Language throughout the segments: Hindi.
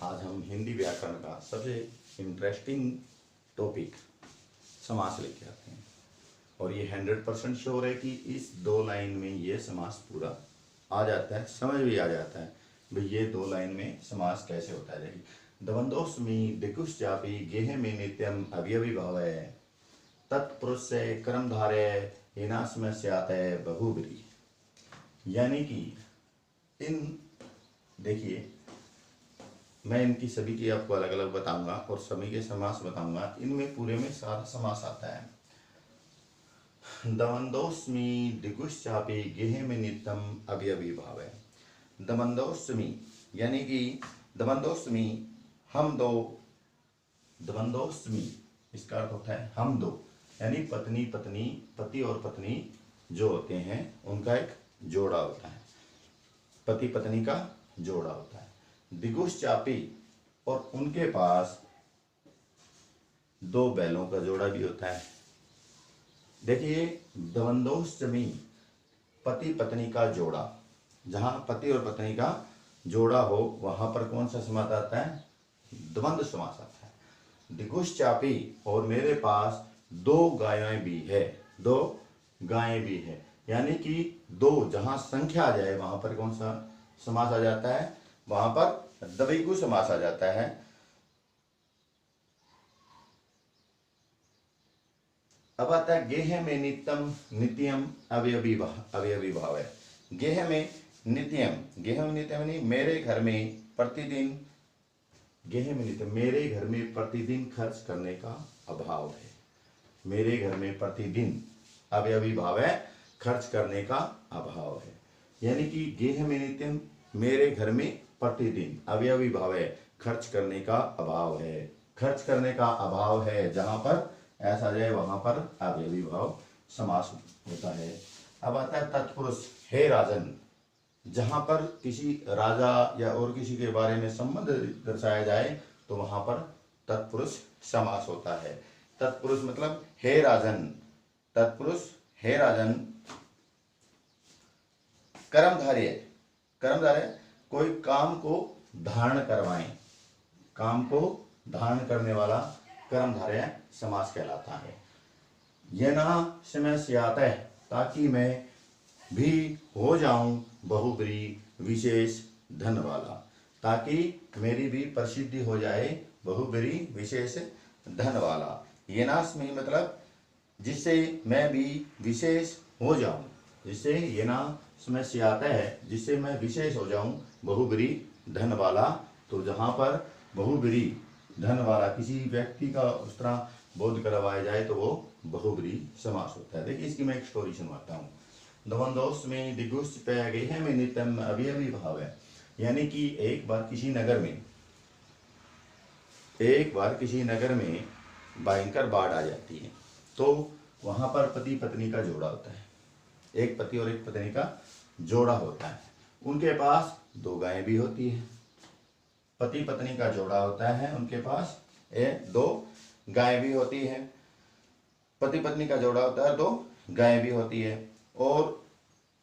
आज हम हिंदी व्याकरण का सबसे इंटरेस्टिंग टॉपिक समास लेके आते हैं और ये 100% श्योर है कि इस 2 लाइन में ये समास पूरा आ जाता है, समझ भी आ जाता है भाई ये 2 लाइन में समास कैसे होता है। द्वंद्वोस्मि दिकुश्चापि गेह में नित्यम अवयवी भाव है तत्पुरुष से कर्मधारय हिनास्म स्यात् बहुब्री। यानी कि इन देखिए मैं इनकी सभी की आपको अलग अलग बताऊंगा और सभी के समास बताऊंगा। इनमें पूरे में सारा समास आता है। द्वंद्वोस्मि दिकुश्चापि गेह में नित्यम अवयवी भाव है। द्वंद्वोस्मि यानी कि द्वंद्वोस्मि हम दो, द्वंद्वोस्मि इसका अर्थ होता है हम दो, यानी पत्नी पत्नी, पति और पत्नी जो होते हैं उनका एक जोड़ा होता है, पति पत्नी का जोड़ा होता है। दिगुश्चापी और उनके पास 2 बैलों का जोड़ा भी होता है। देखिए द्वंद्वोस्मि पति पत्नी का जोड़ा, जहां पति और पत्नी का जोड़ा हो वहां पर कौन सा समास आता है? द्वंद्व समास आता है। दिगुश्चापी और मेरे पास 2 गायें भी है, 2 गायें भी है, यानी कि 2 जहां संख्या आ जाए वहां पर कौन सा समास आ जाता है? वहां पर द्विगु समास आ जाता है। अब आता है गेह में नित्यम नित्यम अवयवी भाव है। गेह में नित्यम, गेह में नित्यम यानी मेरे घर में प्रतिदिन, गेह में नित्यम मेरे घर में प्रतिदिन खर्च करने का अभाव है। मेरे घर में प्रतिदिन अवयवी भाव है, खर्च करने का अभाव है। यानी कि गेह में नित्यम मेरे घर में प्रतिदिन अवयवी भाव है, खर्च करने का अभाव है। खर्च करने का अभाव है जहां पर ऐसा जाए वहां पर अवयवी भाव समास होता है। अब आता है तत्पुरुष, हे राजन, जहां पर किसी राजा या और किसी के बारे में संबंध दर्शाया जाए तो वहां पर तत्पुरुष समास होता है। तत्पुरुष मतलब हे राजन, तत्पुरुष हे राजन। कर्मधारय, कर्मधारय कोई काम को धारण करवाएं, काम को धारण करने वाला कर्मधारय समास कहलाता है। येना समय स्यात् ताकि मैं भी हो जाऊं बहुब्री विशेष धन वाला, ताकि मेरी भी प्रसिद्धि हो जाए बहुब्री विशेष धन वाला। येनास्मि मतलब जिससे मैं भी विशेष हो जाऊं, जिससे येना समय स्यात् है जिससे मैं विशेष हो जाऊं बहुब्री धन वाला। तो जहां पर बहुब्री धन वाला किसी व्यक्ति का उस तरह बोध करवाया जाए तो वो बहुब्री समास होता है। देखिए इसकी मैं एक स्टोरी सुनाता हूँ। द्वंद्वोस्मि दिगुश्चापि गेह में नित्यम अवयवी भाव है। यानी कि एक बार किसी नगर में भयंकर बाढ़ आ जाती है, तो वहां पर पति पत्नी का जोड़ा होता है, एक पति और एक पत्नी का जोड़ा होता है। उनके पास 2 गायें भी होती है, पति पत्नी का जोड़ा होता है, उनके पास 2 गायें भी होती है, पति पत्नी का जोड़ा होता है, 2 गायें भी होती है। और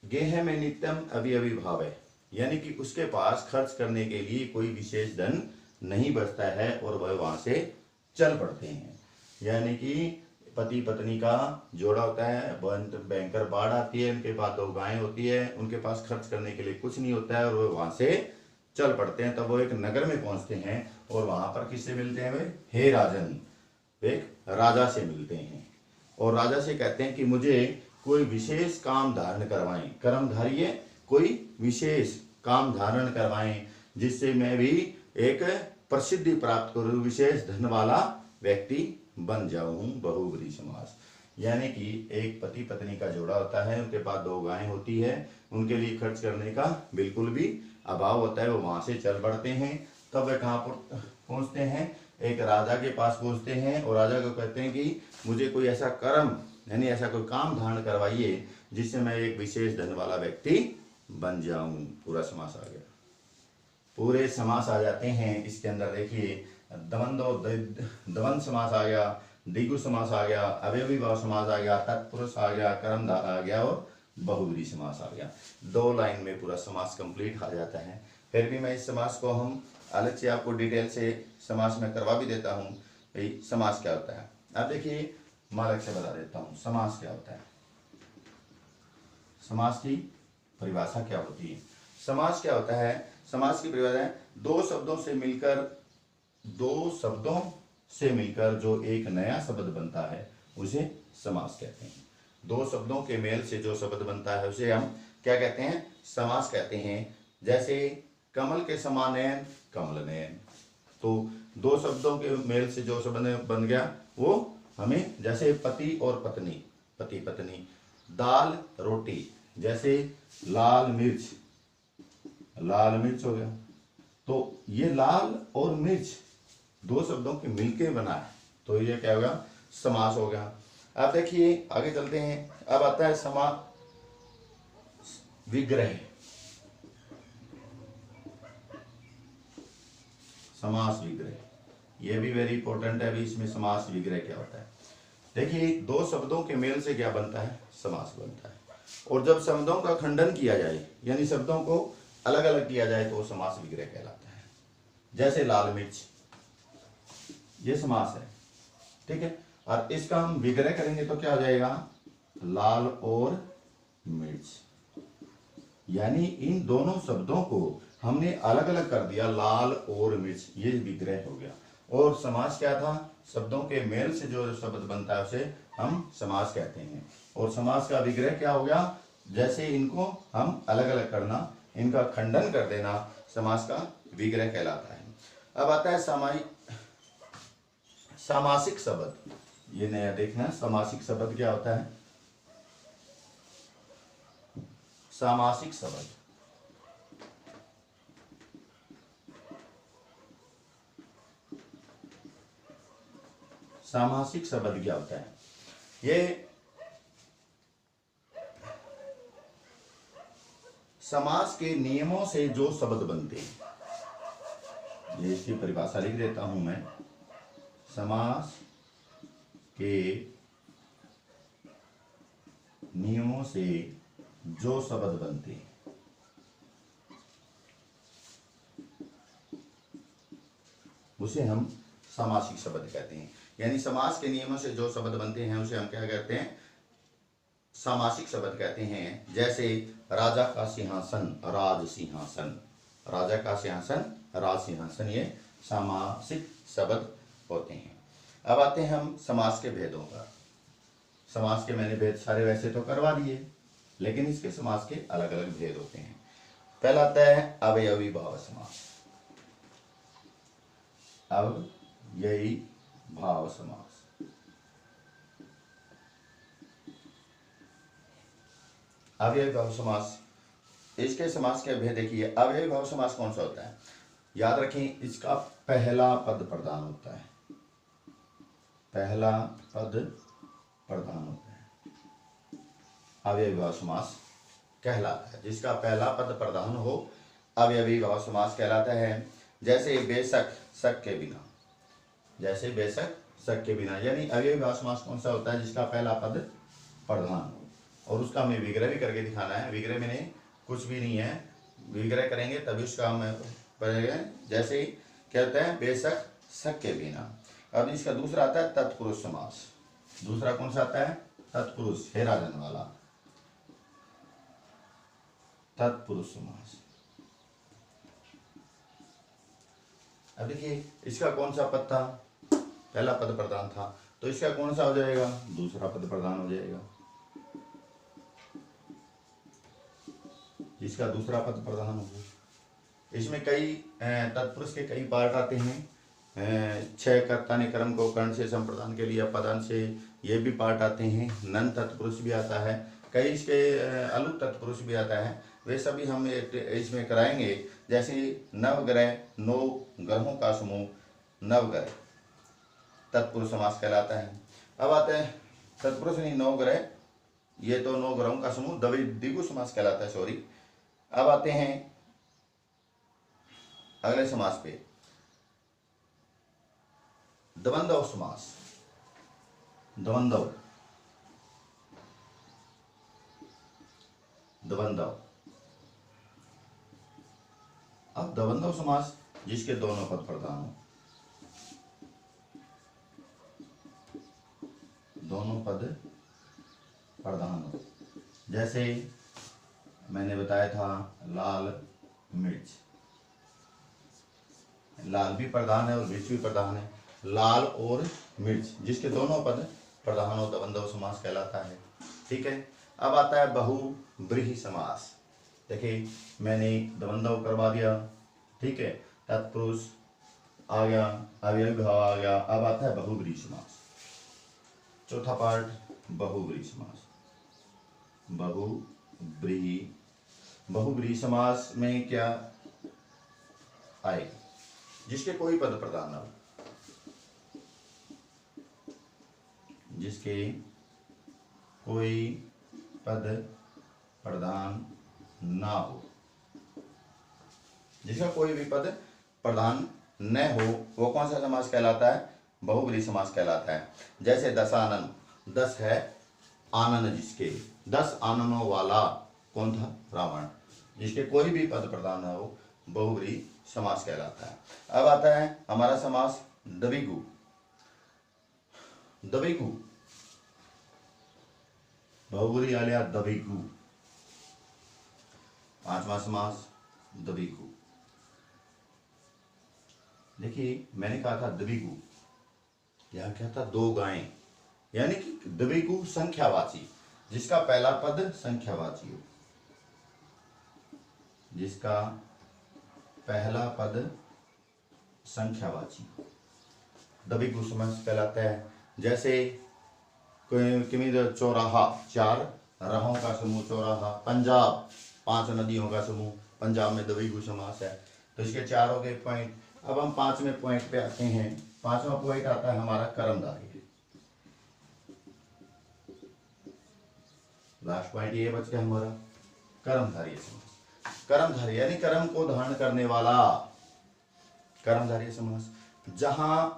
गेह में नित्यम अवयवी भाव है, यानी कि उसके पास खर्च करने के लिए कोई विशेष धन नहीं बचता है और वह वहां से चल पड़ते हैं। यानी कि पति पत्नी का जोड़ा होता है, भयंकर बाढ़ आती है, उनके पास 2 गायें होती है, उनके पास खर्च करने के लिए कुछ नहीं होता है और वो वहां से चल पड़ते हैं। तब वो एक नगर में पहुंचते हैं और वहां पर किससे मिलते हैं? वे हे राजन, एक राजा से मिलते हैं और राजा से कहते हैं कि मुझे कोई विशेष काम धारण करवाएं, कर्मधारय कोई विशेष काम धारण करवाएं जिससे मैं भी एक प्रसिद्धि प्राप्त करूं, विशेष धन वाला व्यक्ति बन जाऊं। बहुब्री समास यानी कि एक पति पत्नी का जोड़ा होता है, उनके पास 2 गायें होती है, उनके लिए खर्च करने का बिल्कुल भी अभाव होता है, वो वहां से चल पड़ते हैं। तब वे कहाँ पर पहुंचते हैं? एक राजा के पास पहुंचते हैं और राजा को कहते हैं कि मुझे कोई ऐसा कर्म यानी ऐसा कोई काम धारण करवाइए जिससे मैं एक विशेष धन वाला व्यक्ति बन जाऊं। पूरा समास आ गया, पूरे समास आ जाते हैं इसके अंदर। देखिए द्वंद्व समास आ गया, दिगु समास आ गया, अवयवी भाव समास आ गया, तत्पुरुष आ गया, कर्मधारय आ गया और बहुब्री समास आ गया। 2 लाइन में पूरा समास कंप्लीट आ जाता है। फिर भी मैं इस समास को हम अलग से आपको डिटेल से समास में करवा भी देता हूँ भाई समास क्या होता है। अब देखिए मैं अलग से बता देता हूँ समास क्या होता है। समास की परिभाषा क्या होती है। समास क्या होता है, समास की परिभाषा है दो शब्दों से मिलकर जो एक नया शब्द बनता है उसे समास कहते हैं। दो शब्दों के मेल से जो शब्द बनता है उसे हम क्या कहते हैं, समास कहते हैं। जैसे कमल के समान नयन, कमल नयन। तो दो शब्दों के मेल से जो शब्द बन गया वो हमें, जैसे पति और पत्नी, पति पत्नी। दाल रोटी, जैसे लाल मिर्च, लाल मिर्च हो गया। तो ये लाल और मिर्च दो शब्दों के मिलके बना है, तो ये क्या होगा, समास हो गया। अब देखिए आगे चलते हैं। अब आता है विग्रह। समास विग्रह ये भी वेरी इंपॉर्टेंट है। अभी इसमें समास विग्रह क्या होता है। देखिए दो शब्दों के मेल से क्या बनता है, समास बनता है। और जब शब्दों का खंडन किया जाए यानी शब्दों को अलग अलग किया जाए तो समास विग्रह कहलाता है। जैसे लाल मिर्च, ये समास है, ठीक है। और इसका हम विग्रह करेंगे तो क्या हो जाएगा, लाल और मिर्च। यानी इन दोनों शब्दों को हमने अलग अलग कर दिया, लाल और मिर्च, ये विग्रह हो गया। और समास क्या था, शब्दों के मेल से जो शब्द बनता है उसे हम समास कहते हैं। और समास का विग्रह क्या हो गया, जैसे इनको हम अलग अलग करना, इनका खंडन कर देना, समास का विग्रह कहलाता है। अब आता है सामासिक शब्द। ये नया देखना, सामासिक शब्द क्या होता है। सामासिक शब्द, सामासिक शब्द क्या होता है। ये समास के नियमों से जो शब्द बनते हैं, ये इसकी परिभाषा लिख देता हूं मैं। समास के नियमों से जो शब्द बनते हैं उसे हम सामासिक शब्द कहते हैं। यानी समास के नियमों से जो शब्द बनते हैं उसे हम क्या कहते हैं, सामासिक शब्द कहते हैं। जैसे राजा का सिंहासन, राज सिंहासन, राजा का सिंहासन, राज सिंहासन, ये सामासिक शब्द होते हैं। अब आते हैं हम समास के भेदों पर। समास के मैंने भेद सारे वैसे तो करवा दिए, लेकिन इसके समास के अलग अलग भेद होते हैं। पहला आता है अवयवी भाव समास। अवयवी भाव समास, अवयवी भाव समास, इसके समास के भेद देखिए। अवयवी भाव समास कौन सा होता है, याद रखें, इसका पहला पद प्रधान होता है, पहला पद प्रधान होता है, अवयवी भाव समास कहलाता है। जिसका पहला पद प्रधान हो अवयवी भाव समास कहलाता है। जैसे बेशक शक के बिना, जैसे बेशक शक के बिना, यानी अवयवी भाव समास कौन सा होता है, जिसका पहला पद प्रधान हो। और उसका हमें विग्रह भी करके दिखाना है। विग्रह में नहीं, कुछ भी नहीं है, विग्रह करेंगे तभी उसका हम पढ़ेंगे। जैसे क्या होता है, बेशक शक के बिना। अब इसका दूसरा आता है तत्पुरुष समास। दूसरा कौन सा आता है, तत्पुरुष, हे राजन वाला, तत्पुरुष समास। अब देखिए इसका कौन सा पद था, पहला पद प्रधान था, तो इसका कौन सा हो जाएगा, दूसरा पद प्रधान हो जाएगा। इसका दूसरा पद प्रधान होगा। इसमें कई तत्पुरुष के कई पार्ट आते हैं। छह कर्ता ने कर्म को कर्ण से संप्रदान के लिए अपदान से, ये भी पार्ट आते हैं। नन तत्पुरुष भी आता है, कई इसके अलुक तत्पुरुष भी आता है। वे सभी हम इसमें कराएंगे। जैसे नवग्रह, 9 ग्रहों का समूह, नवग्रह तत्पुरुष समास कहलाता है। अब आते हैं तत्पुरुष नहीं, 9 ग्रह, ये तो 9 ग्रहों का समूह द्विगु समास कहलाता है, सॉरी। अब आते हैं अगले समास पे, द्वंद्व समास। द्वंद्व, द्वंद्व। अब द्वंद्व समास जिसके दोनों पद प्रधान हो, दोनों पद प्रधान हो। जैसे मैंने बताया था लाल मिर्च, लाल भी प्रधान है और मिर्च भी प्रधान है। लाल और मिर्च जिसके दोनों पद प्रधान हो द्वंद्व समास कहलाता है। ठीक है, अब आता है बहुव्रीहि समास। देखिए मैंने द्वंद्व करवा दिया, ठीक है, तत्पुरुष आ गया, अव्ययी भाव आ गया। अब आता है बहुव्रीहि समास। चौथा पार्ट बहुव्रीहि समास। बहुव्रीहि समास में क्या आएगा? जिसके कोई पद प्रधान ना हो, जिसके कोई पद प्रधान ना हो, जिसका कोई भी पद प्रधान न हो, वो कौन सा समास कहलाता है? बहुव्रीहि समास कहलाता है। जैसे दशानन, 10 है आनन, जिसके 10 आननों वाला कौन था? रावण। जिसके कोई भी पद प्रधान न हो, बहुव्रीहि समास कहलाता है। अब आता है हमारा समास द्विगु। द्विगु बहुव्रीहि आलिया द्विगु। पांचवा समास द्विगु। देखिए मैंने कहा था द्विगु, यहां क्या था? दो गायें, यानी कि द्विगु संख्यावाची, जिसका पहला पद संख्यावाची हो, जिसका पहला पद संख्यावाची द्विगु समास कहलाता है। जैसे किमिर चौराहा, 4 राहों का समूह चौराहा। पंजाब, 5 नदियों का समूह, पंजाब में द्विगु समास है। तो इसके 4 हो गए पॉइंट। अब हम 5वें पॉइंट पे आते हैं। 5वां पॉइंट आता है हमारा कर्मधारय। लास्ट पॉइंट ये बच गया हमारा कर्मधारय समास। कर्मधारय यानी कर्म को धारण करने वाला कर्मधारय समास। जहां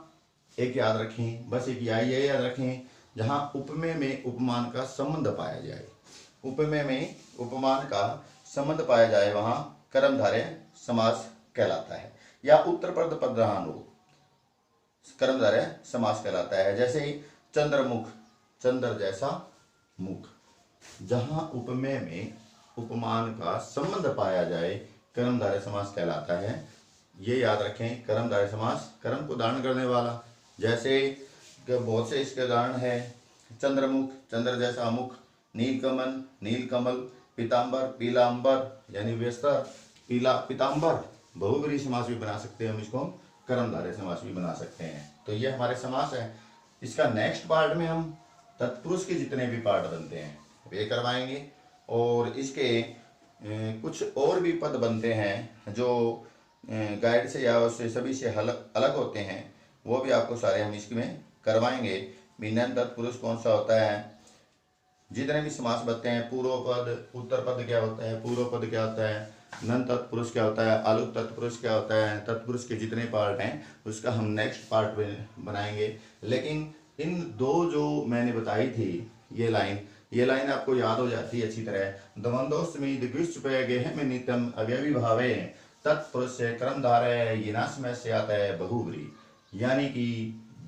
एक याद रखें, बस एक ये याद रखें, जहां उपमेय में उपमान का संबंध पाया जाए, उपमेय में उपमान का संबंध पाया जाए, वहां कर्मधारय समास कहलाता है। या उत्तरपद प्रधान हो, कर्मधारय समास कहलाता है। जैसे चंद्रमुख, चंद्र जैसा मुख। जहां उपमेय में उपमान का संबंध पाया जाए, कर्मधारय समास कहलाता है। ये याद रखें, कर्मधारय समास कर्म को धारण करने वाला। जैसे बहुत से इसके उदाहरण है, चंद्रमुख, चंद्र जैसा मुख। नीलकमल, नीलकमल। पीतांबर, पीलांबर यानी व्यस्तर, पीला पीतांबर। बहुव्रीहि समास भी बना सकते हैं हम इसको, कर्मधारय समास भी बना सकते हैं। तो ये हमारे समास है। इसका नेक्स्ट पार्ट में हम तत्पुरुष के जितने भी पार्ट बनते हैं वे करवाएंगे, और इसके कुछ और भी पद बनते हैं जो गाइड से या उससे सभी से अलग होते हैं, वो भी आपको सारे हम इसमें करवाएंगे। विनयन तत्पुरुष कौन सा होता है, जितने भी समास बनते हैं, पूर्व पद, उत्तर पद क्या होता है, पूर्व पद क्या होता है, नन तत्पुरुष क्या होता है, आलुक तत्पुरुष क्या होता है, तत्पुरुष के जितने पार्ट हैं उसका हम नेक्स्ट पार्ट में बनाएंगे। लेकिन इन दो जो मैंने बताई थी ये लाइन आपको याद हो जाती है अच्छी तरह। द्वंद्वोस्मि दिग्विष्टपयगेह में नित्यम अव्ययी भावे तत्पुरुष से कर्मधारय यिनाश्मय से आता है बहुव्रीहि। यानी कि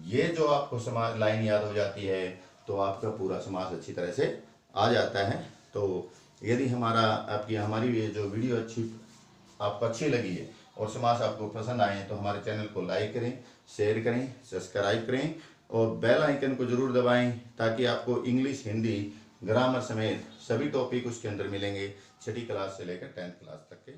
ये जो आपको समास लाइन याद हो जाती है तो आपका पूरा समास अच्छी तरह से आ जाता है। तो यदि हमारी ये जो वीडियो आपको अच्छी लगी है और समास आपको पसंद आए तो हमारे चैनल को लाइक करें, शेयर करें, सब्सक्राइब करें और बेल आइकन को जरूर दबाएं, ताकि आपको इंग्लिश, हिंदी, ग्रामर समेत सभी टॉपिक उसके अंदर मिलेंगे, 6ठी क्लास से लेकर 10th क्लास तक के।